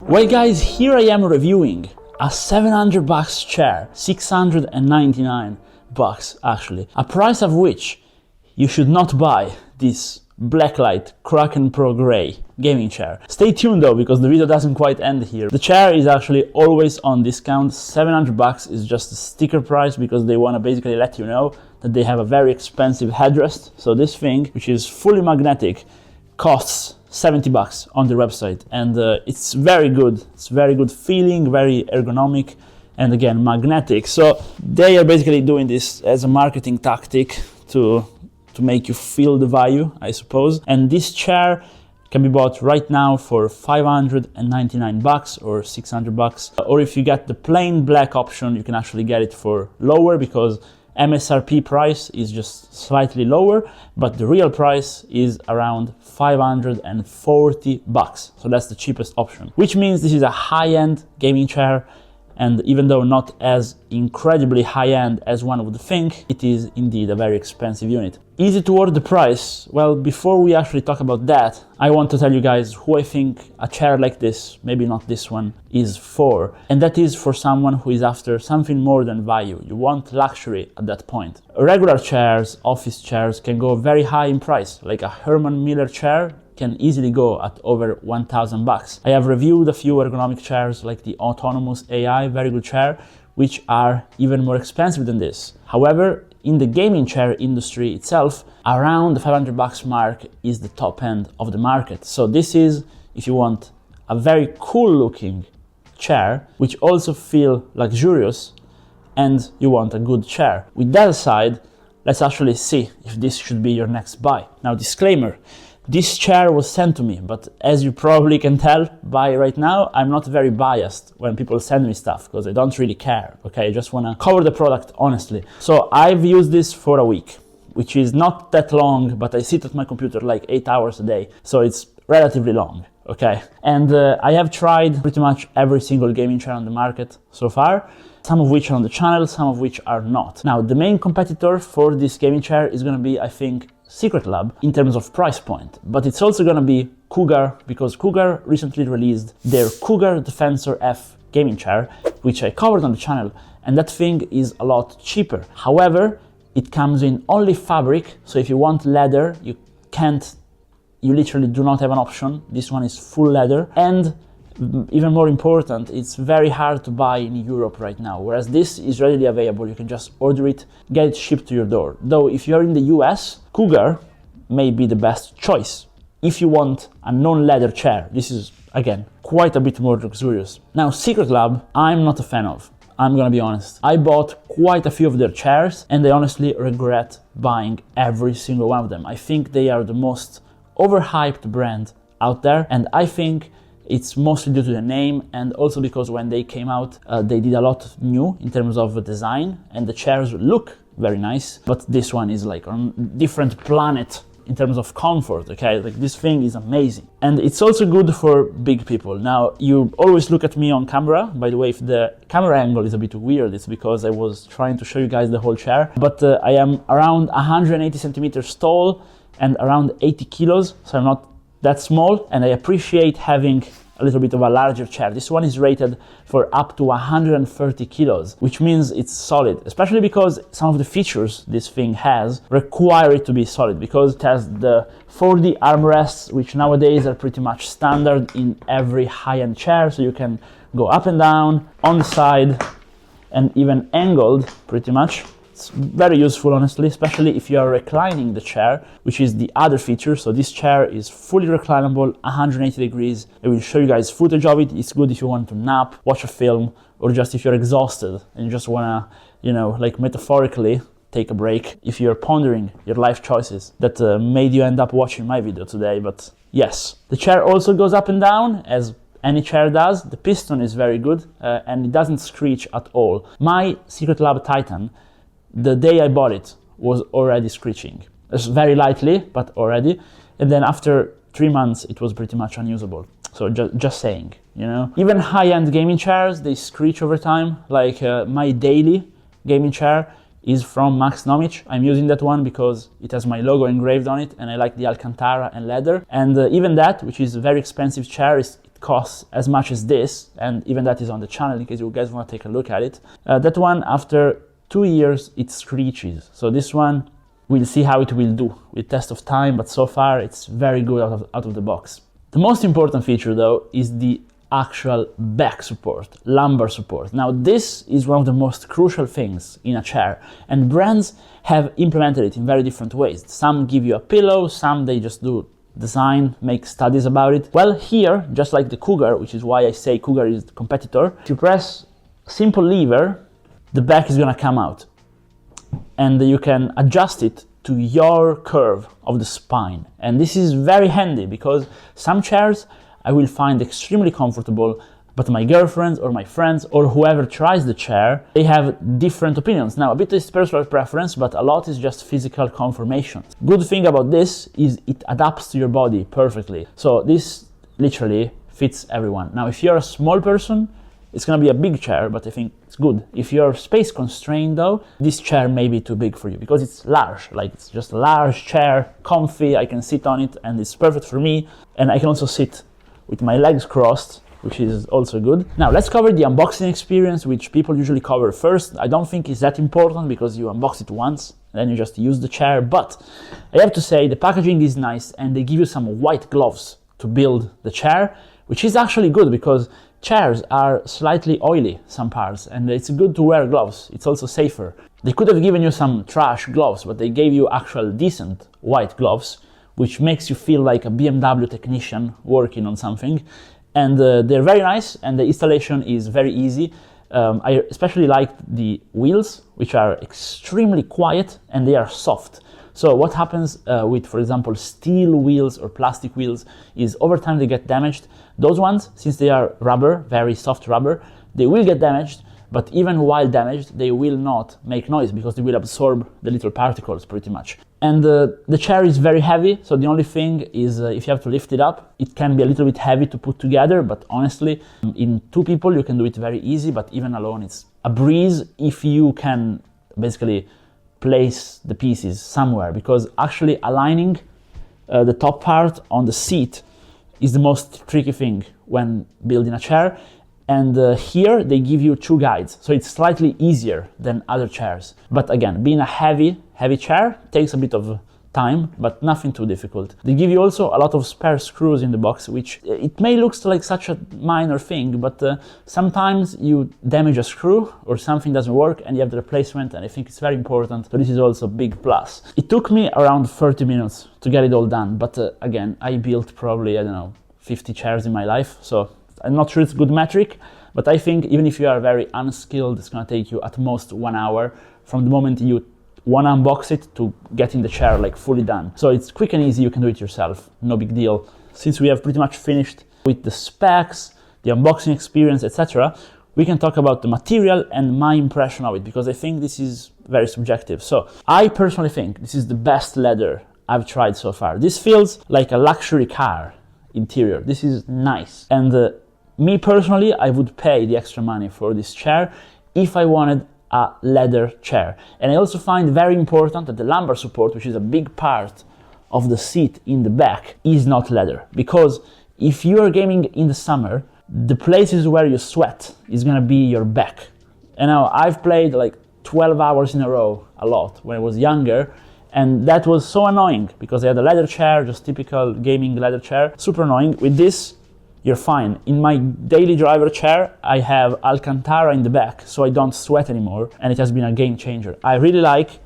Well guys, here I am reviewing a $700 chair, $699 actually, a price of which you should not buy this Blacklyte Kraken Pro Grey gaming chair. Stay tuned though, because the video doesn't quite end here. The chair is actually always on discount. $700 is just a sticker price because they want to basically let you know that they have a very expensive headrest. So this thing, which is fully magnetic, costs $70 on the website, and it's very good. It's very good feeling, very ergonomic, and again magnetic. So they are basically doing this as a marketing tactic to make you feel the value, I suppose. And this chair can be bought right now for $599 or $600, or if you get the plain black option, you can actually get it for lower because MSRP price is just slightly lower, but the real price is around $540. So that's the cheapest option, which means this is a high-end gaming chair. And even though not as incredibly high-end as one would think, it is indeed a very expensive unit. Is it worth the price? Well, before we actually talk about that, I want to tell you guys who I think a chair like this, maybe not this one, is for. And that is for someone who is after something more than value. You want luxury at that point. Regular chairs, office chairs, can go very high in price. Like a Herman Miller chair can easily go at over $1,000. I have reviewed a few ergonomic chairs like the Autonomous AI, very good chair, which are even more expensive than this. However, in the gaming chair industry itself, around the $500 mark is the top end of the market. So this is, if you want a very cool looking chair, which also feel luxurious, and you want a good chair. With that aside, let's actually see if this should be your next buy. Now, disclaimer. This chair was sent to me, but as you probably can tell by right now, I'm not very biased when people send me stuff because I don't really care, okay? I just want to cover the product honestly. So I've used this for a week, which is not that long, but I sit at my computer like 8 hours a day, so it's relatively long, okay? And I have tried pretty much every single gaming chair on the market so far, some of which are on the channel, some of which are not. Now, the main competitor for this gaming chair is going to be, I think, Secret Lab in terms of price point, but it's also going to be Cougar, because Cougar recently released their Cougar Defensor F gaming chair, which I covered on the channel, and that thing is a lot cheaper. However, it comes in only fabric, so if you want leather, you literally do not have an option. This one is full leather, and even more important, it's very hard to buy in Europe right now, whereas this is readily available. You can just order it, get it shipped to your door. Though if you're in the US, Cougar may be the best choice. If you want a non-leather chair, this is, again, quite a bit more luxurious. Now, Secret Lab, I'm not a fan of. I'm gonna be honest. I bought quite a few of their chairs, and I honestly regret buying every single one of them. I think they are the most overhyped brand out there, and I think it's mostly due to the name, and also because when they came out, they did a lot new in terms of design, and the chairs look very nice, but this one is like on a different planet in terms of comfort, okay? Like this thing is amazing. And it's also good for big people. Now, you always look at me on camera. By the way, if the camera angle is a bit weird, it's because I was trying to show you guys the whole chair, but I am around 180 centimeters tall and around 80 kilos, so I'm not that small, and I appreciate having a little bit of a larger chair. This one is rated for up to 130 kilos, which means it's solid, especially because some of the features this thing has require it to be solid, because it has the 4D armrests, which nowadays are pretty much standard in every high-end chair, so you can go up and down, on the side, and even angled pretty much. It's very useful, honestly, especially if you are reclining the chair, which is the other feature. So this chair is fully reclinable, 180 degrees. I will show you guys footage of it. It's good if you want to nap, watch a film, or just if you're exhausted and you just wanna, you know, like metaphorically take a break if you're pondering your life choices that made you end up watching my video today. But yes, the chair also goes up and down as any chair does. The piston is very good and it doesn't screech at all. My Secret Lab Titan, the day I bought it, was already screeching. It's very lightly, but already. And then after 3 months, it was pretty much unusable. So just saying, you know. Even high-end gaming chairs, they screech over time. Like my daily gaming chair is from Max Nomic. I'm using that one because it has my logo engraved on it, and I like the Alcantara and leather. And even that, which is a very expensive chair, it costs as much as this, and even that is on the channel in case you guys want to take a look at it. That one, after 2 years, it screeches. So this one, we'll see how it will do with test of time, but so far it's very good out of the box. The most important feature though is the actual back support, lumbar support. Now this is one of the most crucial things in a chair, and brands have implemented it in very different ways. Some give you a pillow, some they just do design, make studies about it. Well, here, just like the Cougar, which is why I say Cougar is the competitor, if you press a simple lever, the back is gonna come out, and you can adjust it to your curve of the spine. And this is very handy because some chairs I will find extremely comfortable, but my girlfriends or my friends or whoever tries the chair, they have different opinions. Now, a bit is personal preference, but a lot is just physical confirmation. Good thing about this is it adapts to your body perfectly. So this literally fits everyone. Now, if you're a small person, it's gonna be a big chair, but I think it's good. If you're space constrained though, this chair may be too big for you because it's large, like it's just a large chair, comfy, I can sit on it and it's perfect for me. And I can also sit with my legs crossed, which is also good. Now let's cover the unboxing experience, which people usually cover first. I don't think it's that important because you unbox it once, then you just use the chair. But I have to say the packaging is nice and they give you some white gloves to build the chair, which is actually good because chairs are slightly oily, some parts, and it's good to wear gloves. It's also safer. They could have given you some trash gloves, but they gave you actual decent white gloves, which makes you feel like a BMW technician working on something. And they're very nice, and the installation is very easy. I especially liked the wheels, which are extremely quiet and they are soft. So what happens with, for example, steel wheels or plastic wheels is over time they get damaged. Those ones, since they are rubber, very soft rubber, they will get damaged, but even while damaged, they will not make noise because they will absorb the little particles pretty much. And the chair is very heavy, so the only thing is if you have to lift it up, it can be a little bit heavy to put together, but honestly, in 2 people you can do it very easy, but even alone it's a breeze if you can basically place the pieces somewhere, because actually aligning the top part on the seat is the most tricky thing when building a chair. And here they give you 2 guides, so it's slightly easier than other chairs. But again, being a heavy chair takes a bit of time, but nothing too difficult. They give you also a lot of spare screws in the box, which it may look like such a minor thing, but sometimes you damage a screw or something doesn't work and you have the replacement, and I think it's very important. So this is also a big plus. It took me around 30 minutes to get it all done, but again, I built probably, I don't know, 50 chairs in my life, so I'm not sure it's a good metric, but I think even if you are very unskilled, it's gonna take you at most 1 hour from the moment you wanna unbox it to getting the chair like fully done. So it's quick and easy, you can do it yourself, no big deal. Since we have pretty much finished with the specs, the unboxing experience, etc., we can talk about the material and my impression of it, because I think this is very subjective. So I personally think this is the best leather I've tried so far. This feels like a luxury car interior. This is nice. And me personally, I would pay the extra money for this chair if I wanted a leather chair. And I also find very important that the lumbar support, which is a big part of the seat in the back, is not leather. Because if you are gaming in the summer, the places where you sweat is gonna be your back. And now I've played like 12 hours in a row a lot when I was younger, and that was so annoying because I had a leather chair, just typical gaming leather chair, super annoying. With this, you're fine. In my daily driver chair, I have Alcantara in the back, so I don't sweat anymore, and it has been a game changer. I really like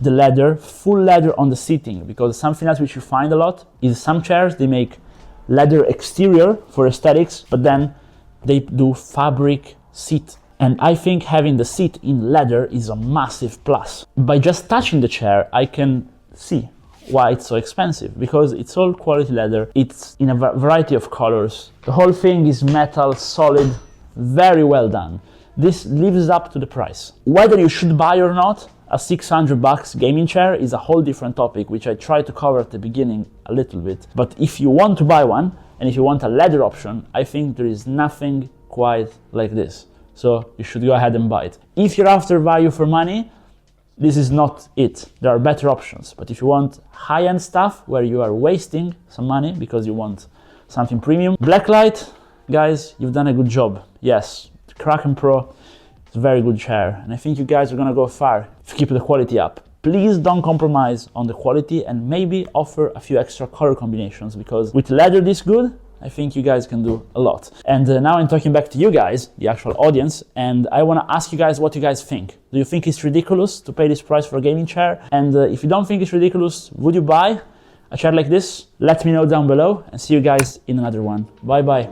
the leather, full leather on the seating, because something else which you find a lot is some chairs, they make leather exterior for aesthetics, but then they do fabric seat. And I think having the seat in leather is a massive plus. By just touching the chair, I can see why it's so expensive, because it's all quality leather, it's in a variety of colors, the whole thing is metal, solid, very well done. This lives up to the price. Whether you should buy or not, a $600 gaming chair is a whole different topic, which I tried to cover at the beginning a little bit. But if you want to buy one, and if you want a leather option, I think there is nothing quite like this. So you should go ahead and buy it. If you're after value for money, this is not it. There are better options. But if you want high-end stuff where you are wasting some money because you want something premium, Blacklyte guys, you've done a good job. Yes, the Kraken Pro is a very good chair, and I think you guys are gonna go far if you keep the quality up. Please don't compromise on the quality and maybe offer a few extra color combinations, because with leather this good, I think you guys can do a lot. And now I'm talking back to you guys, the actual audience, and I want to ask you guys what you guys think. Do you think it's ridiculous to pay this price for a gaming chair? And if you don't think it's ridiculous, would you buy a chair like this? Let me know down below, and see you guys in another one. Bye bye.